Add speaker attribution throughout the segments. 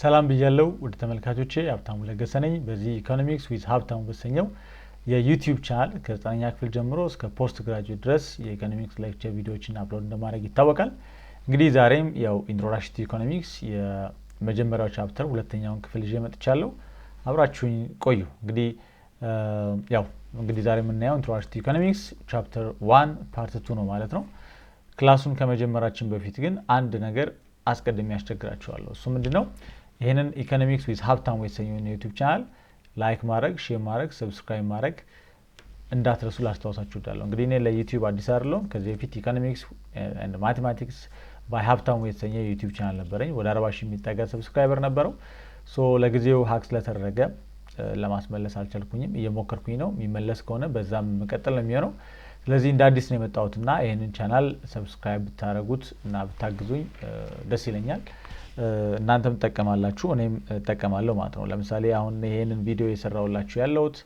Speaker 1: ሰላም ብያለሁ ውድ ተመልካቾቼ ሀብታሙ ለገሰ ነኝ በዚህ ኢኮኖሚክስ ዊዝ ሀብታሙ በሰኘው የዩቲዩብ ቻናል ከ9ኛ ክፍል ጀምሮ እስከ ፖስት ግራጁዌት ድረስ የኢኮኖሚክስ ሌክቸር ቪዲዮዎችን አፕሎድ እንደማድረግ ይታወቃል። እንግዲህ ዛሬም ያው ኢንትሮዳክሽን ቱ ኢኮኖሚክስ የመጀመሪያው ቻፕተር ሁለተኛውን ክፍል ይዤ መጥቻለሁ። አብራችሁኝ ቆዩ። እንግዲህ ዛሬ የምናየው ኢንትሮዳክሽን ቱ ኢኮኖሚክስ ቻፕተር 1 ፓርት 2 ነው ማለት ነው። ክላሱን ከመጀመራችን በፊት ግን አንድ ነገር አስቀድሜ ያስቸግራችኋለሁ። እሱ ምንድነው? ይሄንን ኢኮኖሚክስ ዊዝ ሀብታሙ የተሰኘውን የዩቲዩብ ቻናል ላይክ ማድረግ፣ ሼር ማድረግ፣ ሰብስክራይብ ማድረግ እንዳትረሱ ላስታውሳችሁ እወዳለሁ። እንግዲህ እኔ ለዩቲዩብ አዲስ አይደለሁም። ከዚህ በፊት ኢኮኖሚክስ ኤንድ ማቴማቲክስ ባይ ሀብታሙ የተሰኘ የዩቲዩብ ቻናል ነበረኝ። ወደ 40 ሺህ የሚጠጋ ሰብስክራይበር ነበረው። ለጊዜው ሀክ ስለተደረገ ለማስመለስ አልቻልኩኝም። እየሞከርኩኝ ነው። የሚመለስ ከሆነ በዛም መቀጠል ነው የሚሆነው። ስለዚህ እንደ አዲስ ነው የመጣሁትና ይሄንን ቻናል ሰብስክራይብ ብታረጉት እና ብታግዙኝ ደስ ይለኛል። እናንተም ተጠቀማላችሁ እኔም ተጠቀማለሁ ማለት ነው። ለምሳሌ አሁን ይሄንን ቪዲዮ የሰራውላችሁ ያለውት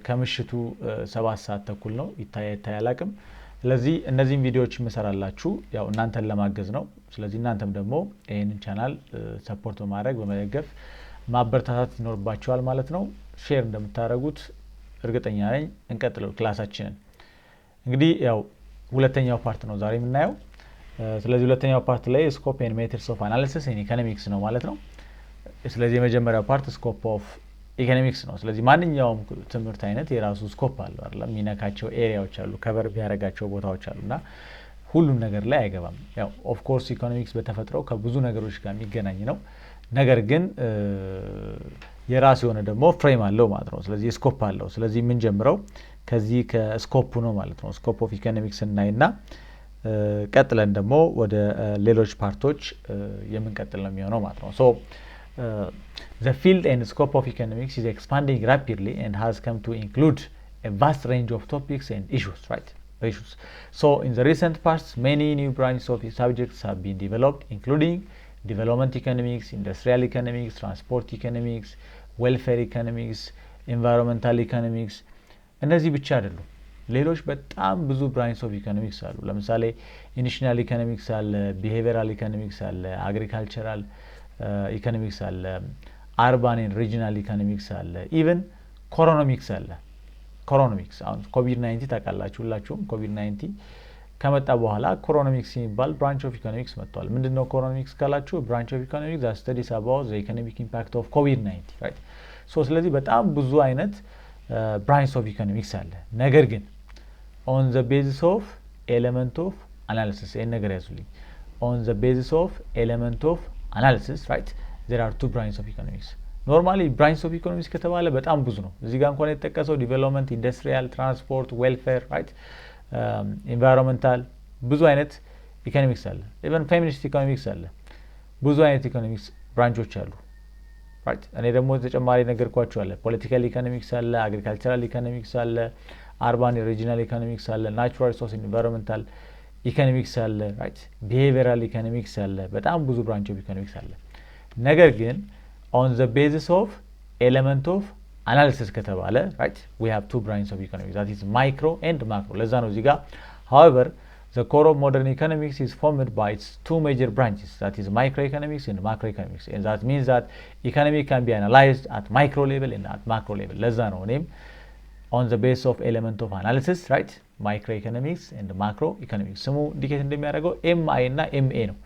Speaker 1: ከምሽቱ 7 ሰዓት ተኩል ነው። ይታያል አቅም። ስለዚህ እነዚህን ቪዲዮዎች መሰራላችሁ ያው እናንተን ለማገዝ ነው። ስለዚህ እናንተም ደግሞ ይሄንን ቻናል ሰፖርት በማድረግ በመደገፍ ማበረታታት ይኖርባችኋል ማለት ነው። ሼር እንደምታደርጉት እርግጠኛ ነኝ። እንቀጥለው ክላሳችንን። እንግዲህ ያው ሁለተኛው ፓርት ነው ዛሬ የምናየው። ስለዚህ ሁለተኛው ፓርት ላይ ስኮፕ ኤንድ ሜተድስ ኦፍ አናሊሲስ ኢን ኢኮኖሚክስ ነው ማለት ነው። ስለዚህ የመጀመሪያው ፓርት ስኮፕ ኦፍ ኢኮኖሚክስ ነው። ስለዚህ ማንኛውም ትምህርት አይነት የራሱ ስኮፕ አለው አይደል? የሚነካቸው ኤሪያዎች አሉ፣ ከቨር ቢያደርጋቸው ቦታዎች አሉና ሁሉም ነገር ላይ አይገባም። ያው ኦፍ ኮርስ ኢኮኖሚክስ በተፈጥሮ ከብዙ ነገሮች ጋር የሚገናኝ ነው። ነገር ግን የራሱ የሆነ ደግሞ ፍሬም አለው ማለት ነው። ስለዚህ ስኮፕ አለው። ስለዚህ የምንጀምረው ከዚህ ከስኮፕ ነው ማለት ነው። ስኮፕ ኦፍ ኢኮኖሚክስ እናይና ቀጥለን ደግሞ ወደ ሌሎች ፓርቶች የምንቀጥል ነው የሚሆነው ማለት ነው። The field and scope of economics is expanding rapidly and has come to include a vast range of topics and issues, right? So in the recent past, many new branches of subjects have been developed, including development economics, industrial economics, transport economics, welfare economics, environmental economics. እነዚህ ብቻ አይደሉም። ሌሎች በጣም ብዙ ብራንች ኦፍ ኢኮኖሚክስ አሉ። ለምሳሌ ኢኒሽናል ኢኮኖሚክስ አለ፣ ቢሄቪራል ኢኮኖሚክስ አለ፣ አግሪካልቸራል ኢኮኖሚክስ አለ፣ አርባን ኤንድ ሪጂናል ኢኮኖሚክስ አለ፣ ኢቨን ኮሮኖሚክስ አለ። ኮሮኖሚክስ አሁን ኮቪድ-19 ታውቃላችሁ ሁላችሁም። ኮቪድ-19 ከመጣ በኋላ ኮሮኖሚክስ የሚባል ብራንች ኦፍ ኢኮኖሚክስ መጥቷል። ምንድነው ኮሮኖሚክስ ካላችሁ? ብራንች ኦፍ ኢኮኖሚክስ that studies about the economic impact of COVID-19, right? ስለዚህ በጣም ብዙ አይነት ብራንች ኦፍ ኢኮኖሚክስ አለ። ነገር ግን on the basis of element of analysis ይሄን ነገር ያዙልኝ። on the basis of element of analysis, right? there are two branches of economics. ኖርማሊ ብራንች ኦፍ ኢኮኖሚክስ ከተባለ በጣም ብዙ ነው። እዚህ ጋር እንኳን የተጠቀሰው ዲቨሎፕመንት፣ ኢንዱስትሪያል፣ ትራንስፖርት፣ ዌልፌር፣ ራይት፣ ኢንቫይሮንመንታል ብዙ አይነት ኢኮኖሚክስ አለ። ኢቨን ፌሚኒስት ኢኮኖሚክስ አለ። ብዙ አይነት ኢኮኖሚክስ ብራንቾች አሉ። ራይት። እኔ ደግሞ ተጨማሪ ነገርኳችሁ አለ። ፖለቲካል ኢኮኖሚክስ አለ፣ አግሪካልቸራል ኢኮኖሚክስ አለ፣ አርባን ሪጂናል ኢኮኖሚክስ አለ፣ ናቹራል ሪሶርስ ኢንቫይሮንመንታል ኢኮኖሚክስ አለ፣ ራይት፣ ቢሄቪራል ኢኮኖሚክስ አለ። በጣም ብዙ ብራንች ኦፍ ኢኮኖሚክስ አለ። ነገር ግን on the basis of element of analysis ከተባለ right we have two branches of economics, that is micro and macro. ለዛ ነው እዚህ ጋር however the core of modern economics is formed by its two major branches, that is microeconomics and macroeconomics, and that means that economy can be analyzed at micro level and at macro level. ለዛ ነው እኔም on the basis of element of analysis, right, microeconomics and macroeconomics ስሙ ኢንዲኬት እንደሚያደርገው MI እና MA ነው።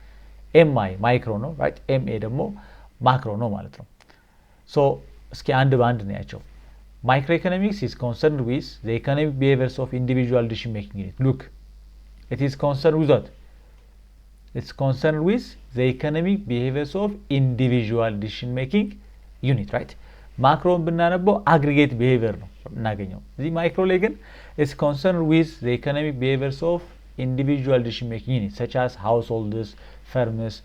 Speaker 1: MI ማይክሮ ነው right፣ MA ደግሞ ማክሮ ነው ማለት ነው። እስኪ አንድ በአንድ ነው ያቸው። ማይክሮ ኢኮኖሚክስ is concerned with the economic behaviors of individual decision making unit. Look, it is concerned with what? It's concerned with the economic behaviors of individual decision making unit, right? ማክሮን ብናነበው aggregate behavior ነው እናገኘው። እዚህ ማይክሮ ላይ ግን it's concerned with the economic behaviors of individual decision making units such as households, firms,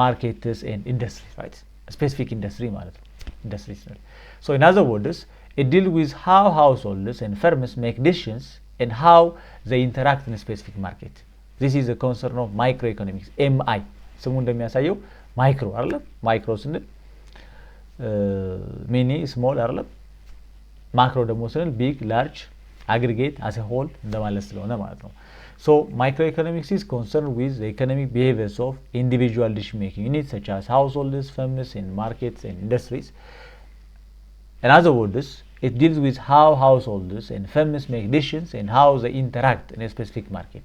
Speaker 1: markets and industries, right? Specific industry ማለት ነው። industries. So in other words, it deals with how households and firms make decisions and how they interact in a specific market. This is the concern of microeconomics. MI ስሙ እንደሚያሳየው ማይክሮ አይደል? ማይክሮ ስንል ሚኒ ስሞል አይደል? ማክሮ ደግሞ ስንል ቢግ ላርጅ አግሪጌት አስ ሆል እንደማለት ስለሆነ ማለት ነው። So microeconomics is concerned with the economic behaviors of individual decision-making units such as households, firms, and markets and industries. In other words, it deals with how households and firms make decisions and how they interact in a specific market.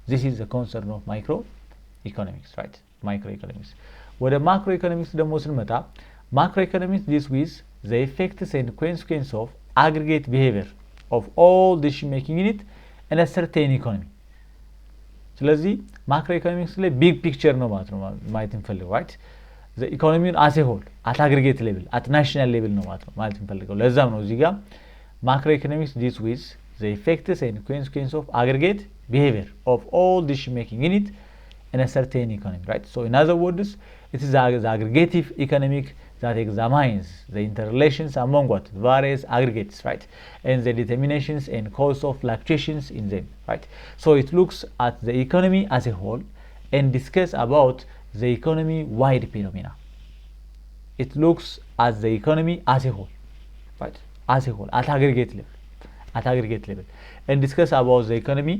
Speaker 1: This is the concern of microeconomics, right? Microeconomics. ወደ macroeconomics ደግሞ ስንመጣ macroeconomics deals with the effects and consequences of aggregate behavior of all decision-making units in a certain economy. ስለዚህ macroeconomics ላይ big picture ነው ማለት ነው ማየት እንፈልገው, right? the economy as a whole at aggregate level at national level ነው ማለት እንፈልገው። ለዛም ነው እዚህ ጋር macroeconomics deals with the effects and consequences of aggregate behavior of all decision-making units in a certain economy, right? So in other words, it is the aggregative economic that examines the interrelations among what various aggregates, right, and the determinations and cause of fluctuations in them, right? So it looks at the economy as a whole and discuss about the economy wide phenomena. It looks at the economy as a whole, right, as a whole at aggregate level and discuss about the economy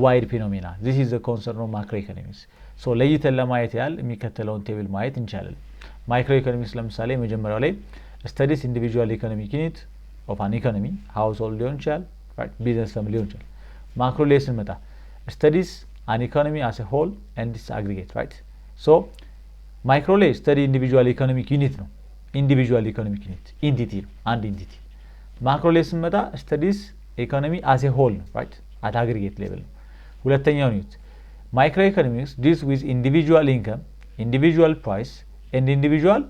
Speaker 1: wide phenomena. This is the concern of macroeconomics. So ለይተን ለማየት ያህል የሚከተለውን ቴብል ማየት እንችላለን። ማይክሮኢኮኖሚክስ ለምሳሌ መጀመሪያው ላይ studies individual economic unit of an economy household ሊሆን ይችላል, right, business firm ሊሆን ይችላል። ማክሮ ላይ ስንመጣ studies an economy as a whole and its aggregate, right? So ማይክሮ ላይ study individual economic unit ነው። individual economic unit entity ነው፣ አንድ entity። ማክሮ ላይ ስንመጣ studies economy as a whole ነው, right, at aggregate level ነው። ሁለተኛው ዩኒት microeconomics deals with individual income, individual price and individual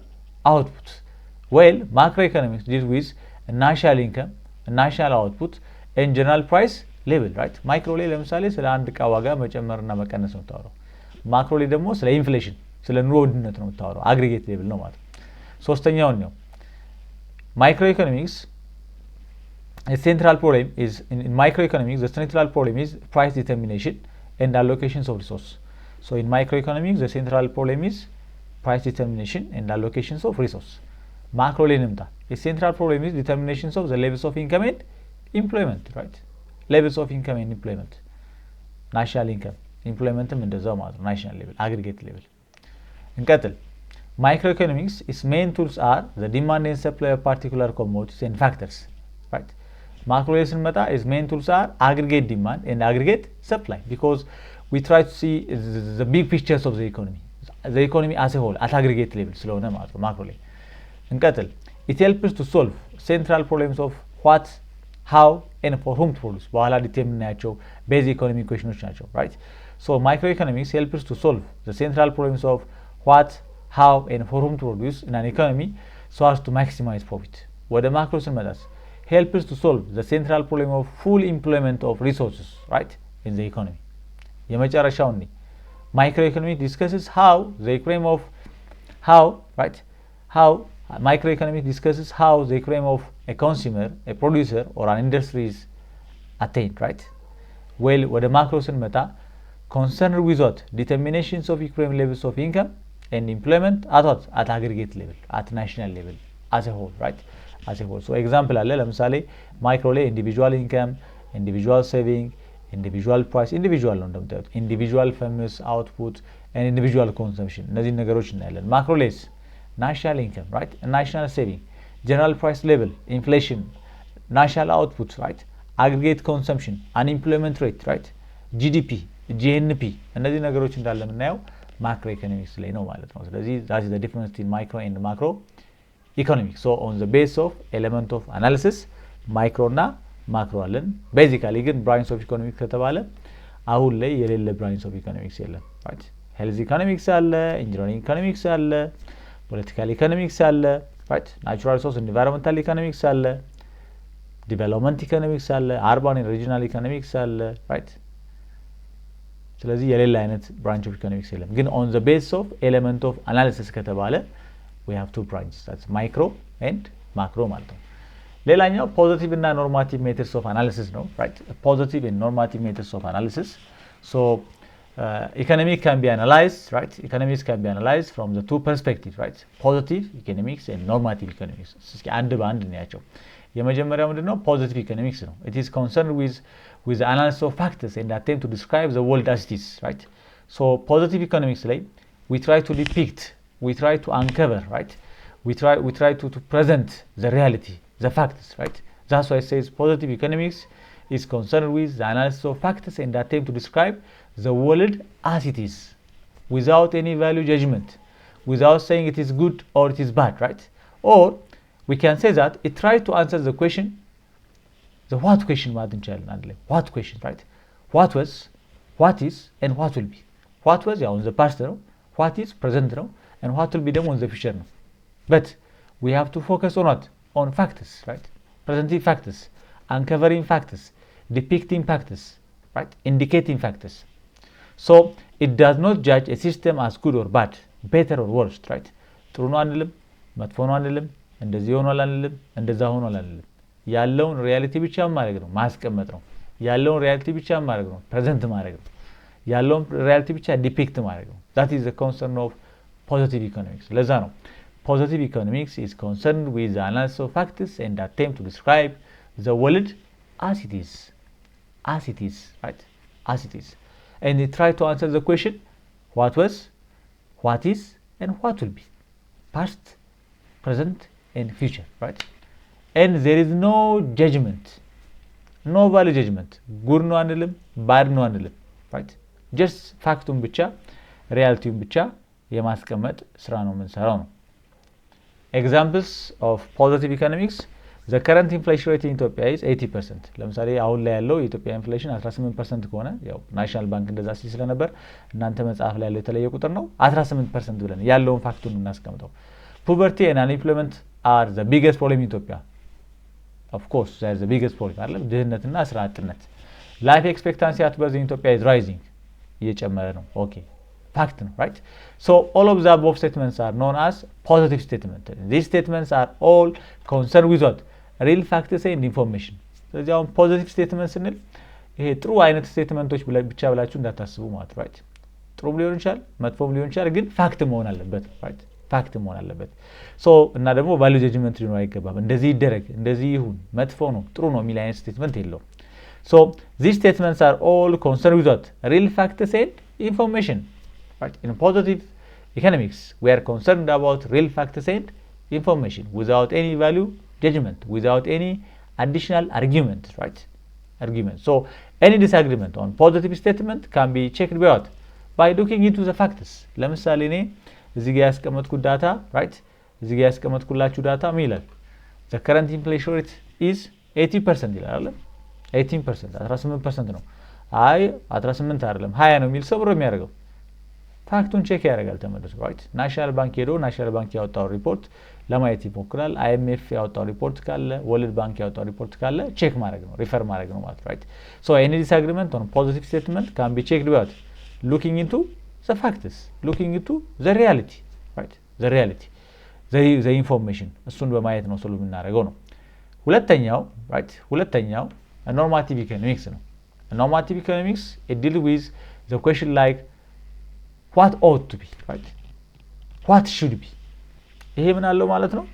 Speaker 1: output, while macroeconomics deals with national income, national output and general price level, right? ማይክሮ ላይ ለምሳሌ ስለ አንድ ዕቃ ዋጋ መጨመርና መቀነስ ነው የምታወራው። ማክሮ ላይ ደግሞ ስለ ኢንፍሌሽን ስለ ኑሮ ውድነት ነው የምታወራው። አግሪጌት ሌቭል ነው ማለት። ሶስተኛው ነው microeconomics. A central problem is in microeconomics, the central problem is price determination and allocations of resource. So in microeconomics, the central problem is price determination and allocations of resource. Macro ላይ እንምጣ። A central problem is determinations of the levels of income and employment, right? Levels of income and employment. National income, employmentም እንደዛው ማለት ነው። national level, aggregate level. እንቀጥል። Microeconomics, its main tools are the demand and supply of particular commodities and factors, right? Macro ላይ ስንመጣ its main tools are aggregate demand and aggregate supply, because we try to see the big pictures of the economy as a whole at aggregate level ስለሆነ ማለት ነው ማክሮ ላይ። እንቀጥል። It helps to solve central problems of what, how and for whom to produce። በኋላ ዲተርሚን ናቸው basic economic questions ናቸው, right? So microeconomics helps to solve the central problems of what, how and for whom to produce in an economy so as to maximize profit. ወደ ማክሮ ስንመጣስ helps to solve the central problem of full employment of resources, right, in the economy. የመጨረሻው ነው microeconomics discusses how the economy of microeconomics discusses how the economy of a consumer, a producer or an industry is attained, right? Well, ወደ ማክሮ ስንመጣ concerned with what determinations of economic levels of income and employment at what, at aggregate level, at national level as a whole, right? As a whole. So example አለ ለምሳሌ ማይክሮ ላይ individual income, individual saving, individual price, individual ነው እንደምታዩት individual firms output and individual consumption እነዚህ ነገሮች እናያለን። ማክሮ ላይስ national income, right, national saving, general price level, inflation, national output, right, aggregate consumption, unemployment rate, right, GDP, GNP እነዚህ ነገሮች እንዳለ የምናየው ማክሮ ኢኮኖሚክስ ላይ ነው ማለት ነው። ስለዚህ that is the difference between micro and macro economics. So on the base of element of analysis ማይክሮ እና ማክሮ አለን። ቤዚካሊ ግን ብራንች ኦፍ ኢኮኖሚክስ ከተባለ አሁን ላይ የሌለ ብራንች ኦፍ ኢኮኖሚክስ የለም፣ right? ሄልዝ ኢኮኖሚክስ አለ፣ ኢንጂነሪንግ ኢኮኖሚክስ አለ፣ ፖለቲካል ኢኮኖሚክስ አለ፣ right? ናቹራል ሪሶርስ ኢንቫይሮንመንታል ኢኮኖሚክስ አለ፣ ዲቨሎፕመንት ኢኮኖሚክስ አለ፣ አርባን ኤንድ ሪጂናል ኢኮኖሚክስ አለ፣ right? ስለዚህ የሌለ አይነት ብራንች ኦፍ ኢኮኖሚክስ የለም። ግን on the base of element of analysis ከተባለ we have two branches, that's micro and macro ማለት ነው። ሌላኛው ፖዚቲቭ እና ኖርማቲቭ ሜተድስ ኦፍ አናሊሲስ ነው, right? ፖዚቲቭ and normative methods of analysis. So economics can be analyzed, right? Economics can be analyzed from the two perspectives, right? Positive economics and normative economics. እስኪ አንድ በአንድ እናያቸው። የመጀመሪያው ምንድነው? ፖዚቲቭ ኢኮኖሚክስ ነው። It is concerned with with the analysis of factors and attempt to describe the world as it is, right? So positive economics we try to depict, we try to uncover, right? We try to present the reality, the facts, right? That's why it says positive economics is concerned with the analysis of factors and attempt to describe the world as it is, without any value judgment, without saying it is good or it is bad, right? Or we can say that it tries to answer the question, the what question, what question, right? What was, what is, and what will be. What was on the past, what is present, and what will be them on the future. But we have to focus on what? On factors, right? Presenting factors, uncovering factors, depicting factors, right? Indicating factors. So it does not judge a system as good or bad, better or worse, right? ጥሩ ነው አንልም፣ መጥፎ ነው አንልም፣ እንደዚህ ሆኗል አንልም፣ እንደዛ ሆኗል አንልም። ያለውን ሪያሊቲ ብቻ ማድረግ ነው፣ ማስቀመጥ ነው። ያለውን ሪያሊቲ ብቻ ማድረግ ነው፣ ፕሬዘንት ማድረግ ነው። ያለውን ሪያሊቲ ብቻ ዲፒክት ማድረግ ነው። that is the concern of positive economics። ለዛ ነው positive economics is concerned with the analysis of factors and attempt to describe the world as it is, right? As it is. And they try to answer the question, what was, what is, and what will be. Past, present, and future, right? And there is no judgment, no value judgment. Good no anilum, bad no anilum, right? Just factum bicha, reality bicha, የማስቀመጥ ስራ ነው የምንሰራው ነው። Examples of positive economics, the current inflation rate in Ethiopia is 80%. ለምሳሌ አሁን ላይ ያለው የኢትዮጵያ ኢንፍሌሽን 18% ከሆነ ያው ናሽናል ባንክ እንደዛ ሲል ስለነበር እናንተ መጽሐፍ ላይ ያለው የተለየ ቁጥር ነው 18% ብለን ያለውን ፋክቱን እናስቀምጠው። Poverty and unemployment are the biggest problem in Ethiopia. Of course, that is the biggest problem አይደል? ድህነትና ስራ አጥነት። Life expectancy at birth in Ethiopia is rising. እየጨመረ ነው። Okay. Fact, right? So all of the above statements are known as positive statements. These statements are all concerned with what? Real factors and information. ስለዚህ አሁን ፖዚቲቭ ስቴትመንት ስንል ይሄ ጥሩ አይነት ስቴትመንቶች ብቻ ብላችሁ እንዳታስቡ ማለት right? ጥሩ ሊሆን ይችላል፣ መጥፎም ሊሆን ይችላል፣ ግን ፋክት መሆን አለበት right? ፋክት መሆን አለበት። ሶ እና ደግሞ ቫልዩ ጀጅመንት ሊኖር አይገባም። እንደዚህ ይደረግ፣ እንደዚህ ይሁን፣ መጥፎ ነው፣ ጥሩ ነው የሚል አይነት ስቴትመንት የለውም። So these statements are all concerned with what? Real factors and information. Right? In positive economics, we are concerned about real factors and information without any value judgment, without any additional argument, right? Argument. So any disagreement on positive statement can be checked by what? By looking into the factors. ለምሳሌ እኔ እዚህ ጋር ያስቀመጥኩት ዳታ right? እዚህ ጋር ያስቀመጥኩላችሁ ዳታ ምን ይላል? The current inflation rate is 80% ይላል አይደል? 18%, 18% ነው። አይ 18 አይደለም 20 ነው የሚል ሰው ብሎ የሚያደርገው ፋክቱን ቼክ ያደርጋል ተመልሶ right? ናሽናል ባንክ ሄዶ ናሽናል ባንክ ያወጣው ሪፖርት ለማየት ይሞክራል። አይኤምኤፍ ያወጣው ሪፖርት ካለ፣ ወርልድ ባንክ ያወጣው ሪፖርት ካለ ቼክ ማድረግ ነው፣ ሪፈር ማድረግ ነው ማለት right? So any disagreement on positive statement can be checked by looking into the factors, looking into the reality, right? The reality, the information. እሱን በማየት ነው ሶልቭ የምናደርገው ነው። ሁለተኛው right? ሁለተኛው normative economics ነው። Normative economics it deals with the question like what ought to be, right? What should be. ይሄ ምን አለው ማለት ነው?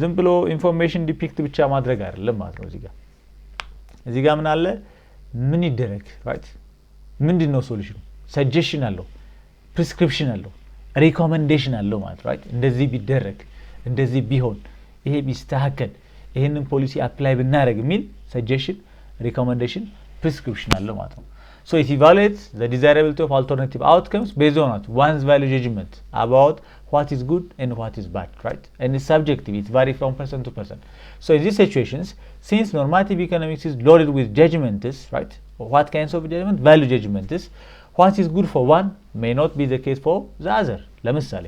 Speaker 1: ዝም ብሎ ኢንፎርሜሽን ዲፒክት ብቻ ማድረግ አይደለም ማለት ነው። እዚህ ጋር ምን አለ? ምን ይደረግ right? ምንድነው ሶሉሽኑ? ሰጀሽን አለው፣ ፕሪስክሪፕሽን አለው፣ ሪኮመንዴሽን አለው ማለት right? እንደዚህ ቢደረግ፣ እንደዚህ ቢሆን፣ ይሄ ቢስተካከል፣ ይሄንን ፖሊሲ አፕላይ ብናደርግ የሚል ሰጀሽን፣ ሪኮመንዴሽን፣ ፕሪስክሪፕሽን አለው ማለት ነው። So it evaluates the desirability of alternative outcomes based on one's value judgment about what is good and what is bad, right? And it's subjective, it varies from person to person. So in these situations, since normative economics is loaded with judgments, right? What kinds of judgment? Value judgments. What is good for one may not be the case for the other. ለምሳሌ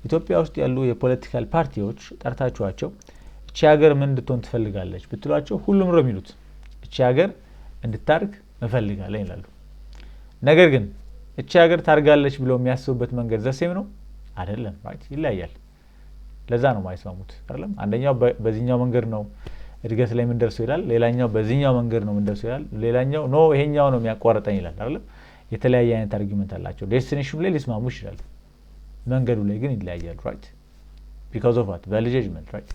Speaker 1: ኢትዮጵያ ውስጥ ያሉ የፖለቲካል ፓርቲዎች ጠርታችኋቸው እቺ ሀገር ምን እንድትሆን ትፈልጋለች ብትሏቸው ሁሉም ነው የሚሉት እቺ ሀገር እንድታርግ እፈልጋለሁ ይላሉ። ነገር ግን እቺ ሀገር ታርጋለች ብለው የሚያስቡበት መንገድ ዘሴም ነው አይደለም right? ይለያያል። ለዛ ነው ማይስማሙት አይደለም? አንደኛው በዚህኛው መንገድ ነው እድገት ላይ ምን ደርሶ ይላል፣ ሌላኛው በዚህኛው መንገድ ነው ምን ደርሶ ይላል፣ ሌላኛው ኖ ይሄኛው ነው የሚያቋርጠኝ ይላል አይደለም? የተለያየ አይነት አርጊመንት አላቸው። ዴስቲኔሽኑ ላይ ሊስማሙ ይችላል፣ መንገዱ ላይ ግን ይለያያል right? Because of what? Value judgment right?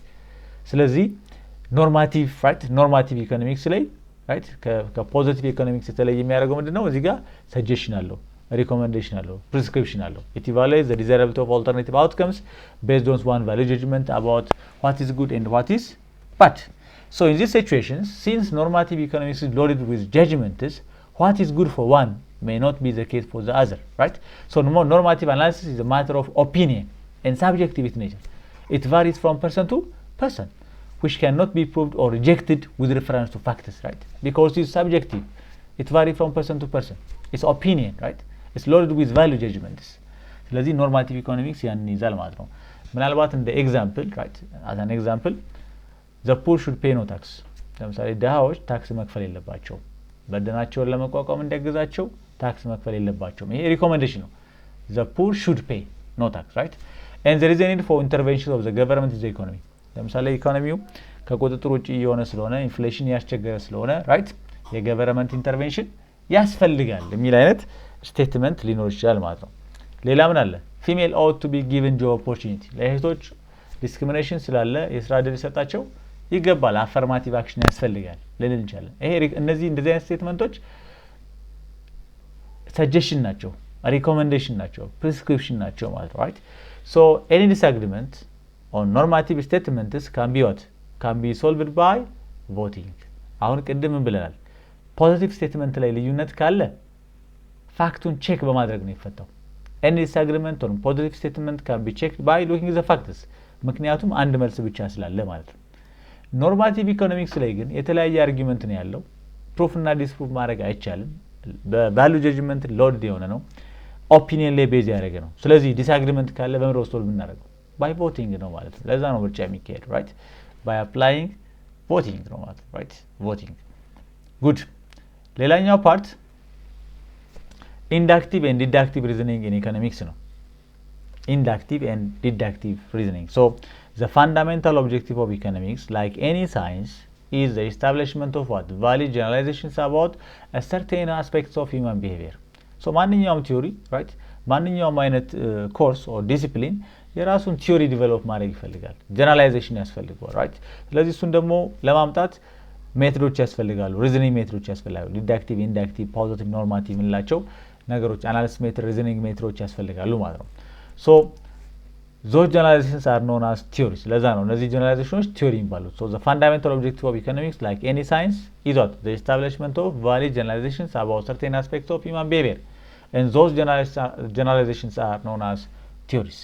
Speaker 1: ስለዚህ ኖርማቲቭ right? ኖርማቲቭ ኢኮኖሚክስ ላይ right ከፖዚቲቭ ኢኮኖሚክስ የተለየ የሚያደርገው ምንድነው እዚህ ጋር ሰጀሽን አለው recommendation አለው prescription አለው it evaluates the desirability of alternative outcomes based on one value judgment about what is good and what is bad. So in these situations, since normative economics is loaded with judgments, what is good for one may not be the case for the other, right? So normative analysis is a matter of opinion and subjective in nature. It varies from person to person, which cannot be proved or rejected with reference to facts, right? Because it's subjective. It varies from person to person. It's opinion, right? It's loaded with value judgments. ስለዚህ normative economics ያንን ይዛል ማለት ነው ምናልባት እንደ ኤግዛምፕል right as an example the poor should pay no tax ለምሳሌ ድሃዎች ታክስ መክፈል የለባቸውም በደናቸውን ለመቋቋም እንዲያግዛቸው ታክስ መክፈል የለባቸውም ይሄ ሪኮሜንዴሽን ነው the poor should pay no tax right and there is a need for intervention of the government in the economy ለምሳሌ ኢኮኖሚው ከቁጥጥር ውጪ የሆነ ስለሆነ ኢንፍሌሽን ያስቸገረ ስለሆነ right የገቨርንመንት ኢንተርቬንሽን ያስፈልጋል የሚል አይነት ስቴትመንት ሊኖር ይችላል ማለት ነው ሌላ ምን አለ female ought to be given job opportunity ለእህቶች ዲስክሪሚኔሽን ስላለ የስራ ዕድል ይሰጣቸው ይገባል አፈርማቲቭ አክሽን ያስፈልጋል ልንል እንችላለን ይሄ እነዚህ እንደዚህ አይነት ስቴትመንቶች ሰጀሽን ናቸው ሪኮሜንዴሽን ናቸው ፕሪስክሪፕሽን ናቸው ማለት ነው right so any disagreement on normative statements can be solved by voting አሁን ቅድም ብለናል ፖዚቲቭ ስቴትመንት ላይ ልዩነት ካለ ፋክቱን ቼክ በማድረግ ነው ይፈታው any disagreement on positive statement can be checked by looking at the facts ምክንያቱም አንድ መልስ ብቻ ስላለ ማለት ነው ኖርማቲቭ ኢኮኖሚክስ ላይ ግን የተለያየ አርጊመንት ነው ያለው ፕሩፍ እና ዲስፕሩፍ ማድረግ አይቻልም በቫልዩ ጀጅመንት ሎድ የሆነ ነው ኦፒኒየን ላይ ቤዝ ያደረገ ነው ስለዚህ ዲስአግሪመንት ካለ በምንድነው ሶልቭ እናደርገው by voting ነው ማለት ነው ለዛ ነው ምርጫ የሚካሄድ right by applying voting ነው ማለት ነው right voting good ሌላኛው ፓርት inductive and deductive reasoning in economics ነው inductive and deductive reasoning so the fundamental objective of economics like any science is the establishment of what valid generalizations about a certain aspects of human behavior so ማንኛውም ቲዮሪ right ማንኛውም አይነት ኮርስ or discipline የራሱን ቲዮሪ ዲቨሎፕ ማድረግ ይፈልጋል ጀነራላይዜሽን ያስፈልጋል right ስለዚህ እሱን ደግሞ ለማምጣት ሜቶዶች ያስፈልጋሉ ሪዝኒንግ ሜቶዶች ያስፈልጋሉ ዲዳክቲቭ ኢንዳክቲቭ ፖዚቲቭ ኖርማቲቭ እንላቸው ነገሮች አናሊሲስ ሜትድ ሪዝኒንግ ሜቶዶች ያስፈልጋሉ ማለት ነው so those generalizations are known as theories ለዛ ነው እነዚህ ጀነራላይዜሽኖች ቲዮሪ ይባላሉ so the fundamental objective of economics like any science is what the establishment of valid generalizations about certain aspects of human behavior and those generalizations are known as theories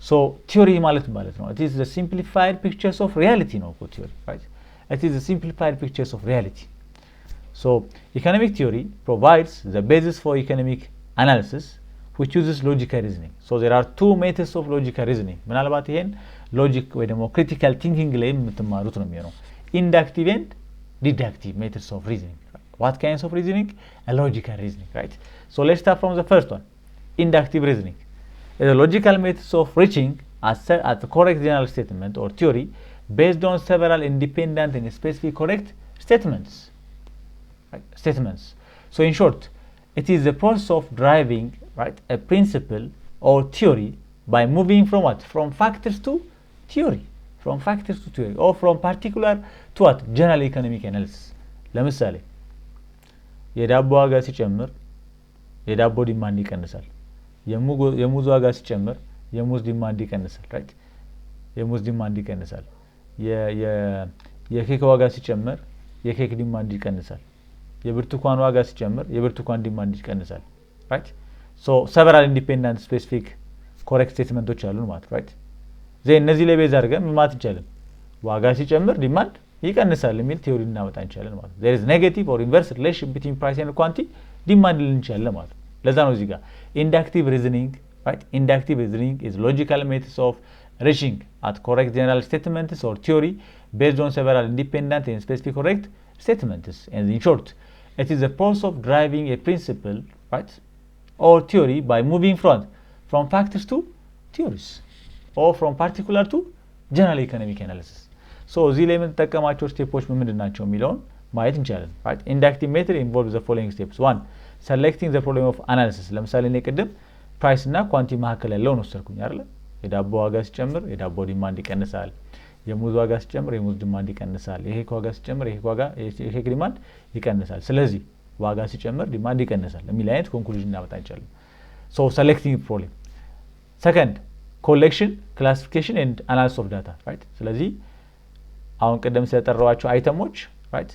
Speaker 1: so theory ማለት ነው it is the simplified pictures of reality ነው theory right it is the simplified pictures of reality so economic theory provides the basis for economic analysis which uses logical reasoning so there are two methods of logical reasoning ምናልባት ይሄን logic ወይ ደግሞ critical thinking ላይ የምትማሩት ነው የሚሆነው inductive and deductive methods of reasoning what kinds of reasoning a logical reasoning right so let's start from the first one inductive reasoning is a logical methods of reaching at the correct general statement or theory based on several independent and specific correct statements right statements so in short it is the process of driving right a principle or theory by moving from what from factors to theory or from particular to what general economic analysis ለምሳሌ የዳቦ ዋጋ ሲጨምር የዳቦ ዲማንድ ይቀንሳል የሙዝ ዋጋ ሲጨምር የሙዝ ዲማንድ ይቀንሳል right የሙዝ ዲማንድ ይቀንሳል የኬክ ዋጋ ሲጨምር የኬክ ዲማንድ ይቀንሳል የብርቱካን ዋጋ ሲጨምር የብርቱካን ዲማንድ ይቀንሳል right so several independent specific correct statements አሉ ማለት right እነዚህ ላይ ቤዝ አድርገን ማለት ይቻላል ዋጋ ሲጨምር ዲማንድ ይቀንሳል የሚል ቲዮሪ እናመጣ እንችላለን ማለት there is negative or inverse relation between price and quantity ዲማንድ ልንችላለን ማለት ለዛ ነው እዚህ ጋር inductive reasoning right inductive reasoning is logical methods of reaching at correct general statements or theory based on several independent and specific correct statements and in short it is the process of driving a principle right or theory by moving from factors to theories or from particular to general economic analysis so እዚህ ላይ የምንጠቀማቸው ስቴፖች ምንድናቸው የሚለውን ማየት እንችላለን right inductive method involves the following steps 1 selecting the problem of analysis ለምሳሌ እኔ ቅድም ፕራይስ እና ኳንቲ መካከል ያለውን ወሰድኩኝ አይደል የዳቦ ዋጋ ሲጨምር የዳቦ ዲማንድ ይቀንሳል የሙዝ ዋጋ ሲጨምር የሙዝ ዲማንድ ይቀንሳል ይሄ ዋጋ ሲጨምር ይሄ ዲማንድ ይቀንሳል ስለዚህ ዋጋ ሲጨምር ዲማንድ ይቀንሳል የሚል አይነት ኮንክሉዥን እናመጣ እንችላለን so selecting problem second collection classification and analysis of data right ስለዚህ አሁን ቀደም ስለተጠራዋቸው አይተሞች right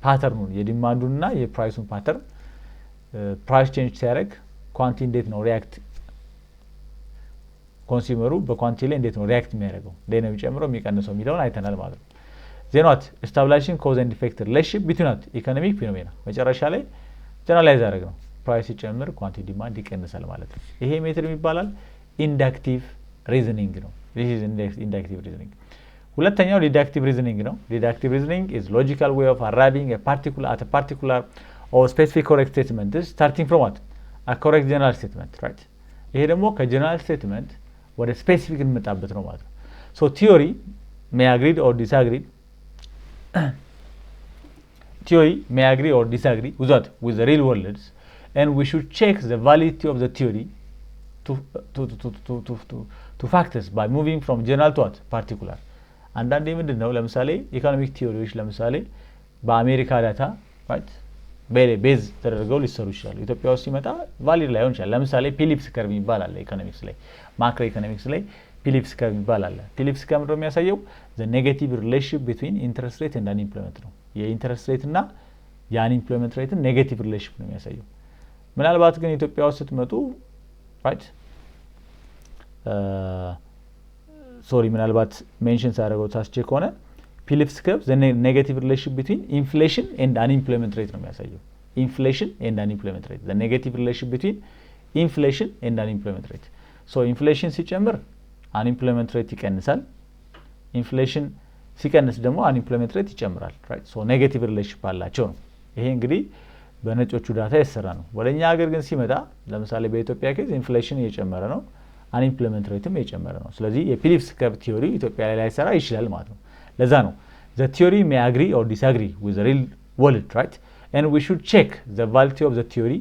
Speaker 1: ፓተርኑን የዲማንዱንና የፕራይሱን ፓተርን ፕራይስ ቼንጅ ሲያደርግ ኳንቲ እንዴት ነው ሪአክት ኮንሱመሩ በኳንቲ ላይ እንዴት ነው ሪአክት የሚያደርገው እንዴት ነው የሚጨምረው የሚቀንሰው የሚለውን አይተናል ማለት ነው ዜናት establishing cause and effect relationship between economic phenomena መጨረሻ ላይ ጀነራላይዝ ያደርግ ነው ፕራይስ ሲጨምር ኳንቲ ዲማንድ ይቀንሳል ማለት ነው ይሄ ሜተድ የሚባላል ኢንዳክቲቭ ሪዝኒንግ ነው this is inductive reasoning ሁለተኛው deductive reasoning ነው deductive reasoning is logical way of arriving at a particular or specific correct statement is starting from what a correct general statement right ይሄ ደግሞ ከጀነራል ስቴትመንት ወደ ስፔሲፊክ እንመጣበት ነው ማለት ነው so theory may agree or disagree with the real world and we should check the validity of the theory to factors by moving from general to what particular አንዳንዴ ምንድነው ለምሳሌ ኢኮኖሚክ ቲዮሪዎች ለምሳሌ በአሜሪካ ዳታ right ቤዝ ተደርገው ሊሰሩ ይችላሉ ኢትዮጵያ ውስጥ ሲመጣ ቫሊድ ላይሆን ይችላል ለምሳሌ ፊሊፕስ ከርቭ ይባላል ኢኮኖሚክስ ላይ ማክሮ ኢኮኖሚክስ ላይ ፊሊፕስ ከርቭ ይባላል ፊሊፕስ ከርቭ ነው የሚያሳየው the negative relationship between interest rate and unemployment ነው የኢንተረስት ሬት እና የአንኢምፕሎይመንት ሬትን ኔጌቲቭ ሪሌሽን ነው የሚያሳየው ምናልባት ግን ኢትዮጵያ ውስጥ ስትመጡ right ምናልባት ሜንሽን ሳደርገው ታስቼ ከሆነ ፊሊፕስ ከርቭ the negative relationship between inflation and unemployment rate ነው የሚያሳየው inflation and unemployment rate the negative relationship between inflation and unemployment rate so inflation ሲጨምር unemployment rate ይቀንሳል inflation ሲቀንስ ደግሞ unemployment rate ይጨምራል right so negative relationship አላቸው ነው ይሄ እንግዲህ በነጮቹ ዳታ የተሰራ ነው ወደኛ ሀገር ግን ሲመጣ ለምሳሌ በኢትዮጵያ ኬዝ ኢንፍሌሽን እየጨመረ ነው unemployment rateም እየጨመረ ነው ስለዚህ የፊሊፕስ ከርቭ ቲዮሪ ኢትዮጵያ ላይ ሰራ ይችላል ማለት ነው ለዛ ነው the theory may agree or disagree with the real world right and we should check the validity of the theory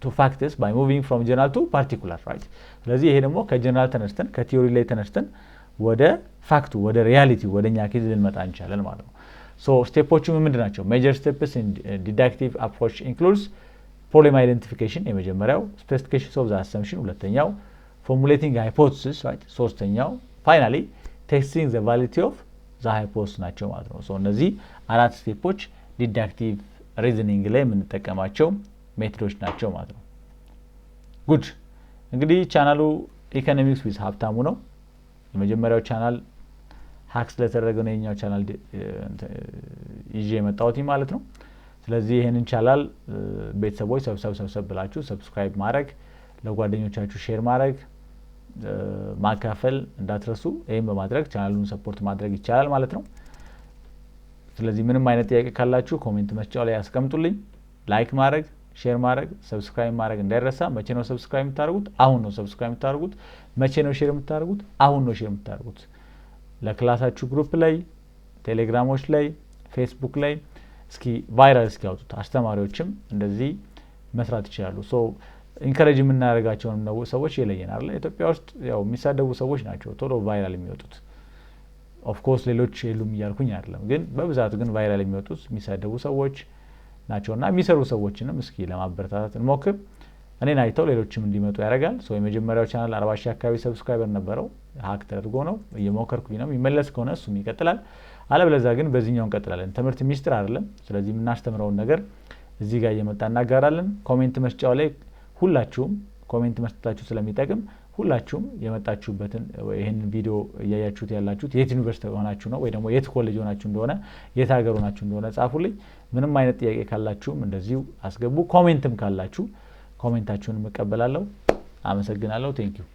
Speaker 1: to factors by moving from general to particular right ስለዚህ ይሄ ደግሞ ከጀነራል ተነስተን ከቲዮሪ ላይ ተነስተን ወደ ፋክቱ ወደ ሪያሊቲ ወደኛ ኬዝ ልንመጣ እንችላለን ማለት ነው so ስቴፖቹ ምንድናቸው major steps in deductive approach includes problem identification የመጀመሪያው specification of the assumption ሁለተኛው formulating hypothesis right ሶስተኛው finally testing the validity of the hypothesis ናቸው ማለት ነው so እነዚህ አራት ስቴፖች deductive reasoning ላይ የምንጠቀማቸው ሜቶዶች ናቸው ማለት ነው good እንግዲህ ቻናሉ ኢኮኖሚክስ ዊዝ ሀብታሙ ነው የመጀመሪያው ቻናል ሃክስ ለተደረገው ነው የኛው ቻናል ይዤ የመጣሁት ማለት ነው ስለዚህ ይሄንን ቻናል ቤተሰቦች ሰብሰብ ብላችሁ ሰብስክራይብ ማድረግ ለጓደኞቻችሁ ሼር ማድረግ ማካፈል እንዳትረሱ ይሄን በማድረግ ቻናሉን ሰፖርት ማድረግ ይቻላል ማለት ነው ስለዚህ ምንም አይነት ጥያቄ ካላችሁ ኮሜንት መስጫው ላይ አስቀምጡልኝ ላይክ ማድረግ ሼር ማድረግ ሰብስክራይብ ማድረግ እንዳይረሳ መቼ ነው ሰብስክራይብ የምታደርጉት አሁን ነው ሰብስክራይብ የምታደርጉት መቼ ነው ሼር የምታደርጉት አሁን ነው ሼር የምታደርጉት ለክላሳችሁ ግሩፕ ላይ ቴሌግራሞች ላይ ፌስቡክ ላይ እስኪ ቫይራል እስኪያወጡት አስተማሪዎችም እንደዚህ መስራት ይችላሉ ሶ ኢንከሬጅ የምናደርጋቸው ነው ሰዎች ይለየናል ኢትዮጵያ ውስጥ ያው የሚሳደቡ ሰዎች ናቸው ቶሎ ቫይራል የሚወጡት ኦፍ ኮርስ ሌሎች የሉም ይያልኩኝ አይደለም ግን በብዛት ግን ቫይራል የሚወጡት የሚሳደቡ ሰዎች ናቸውና የሚሰሩ ሰዎችንም እስኪ ለማበረታታት እንሞክር እኔን አይተው ሌሎችም እንዲመጡ ያደርጋል ሶ የመጀመሪያው ቻናል 40 ሺህ አካባቢ ሰብስክራይበር ነበረው ሃክ ተደርጎ ነው እየሞከርኩኝ ነው የሚመለስ ከሆነ እሱም ይቀጥላል አለበለዚያ ግን በዚህኛው እንቀጥላለን ትምህርት ሚስጥር አይደለም ስለዚህ የምናስተምረው ነገር እዚህ ጋር እየመጣ እናጋራለን ኮሜንት መስጫው ላይ ሁላችሁም ኮሜንት መስጠታችሁ ስለሚጠቅም ሁላችሁም የመጣችሁበትን ይሄን ቪዲዮ ያያችሁት ያላችሁት የት ዩኒቨርሲቲ ሆናችሁ ነው ወይ ደግሞ የት ኮሌጅ ሆናችሁ እንደሆነ የት ሀገር ሆናችሁ እንደሆነ ጻፉልኝ ምንም አይነት ጥያቄ ካላችሁም እንደዚሁ አስገቡ ኮሜንትም ካላችሁ ኮሜንታችሁን መቀበላለሁ አመሰግናለሁ ቴንክ ዩ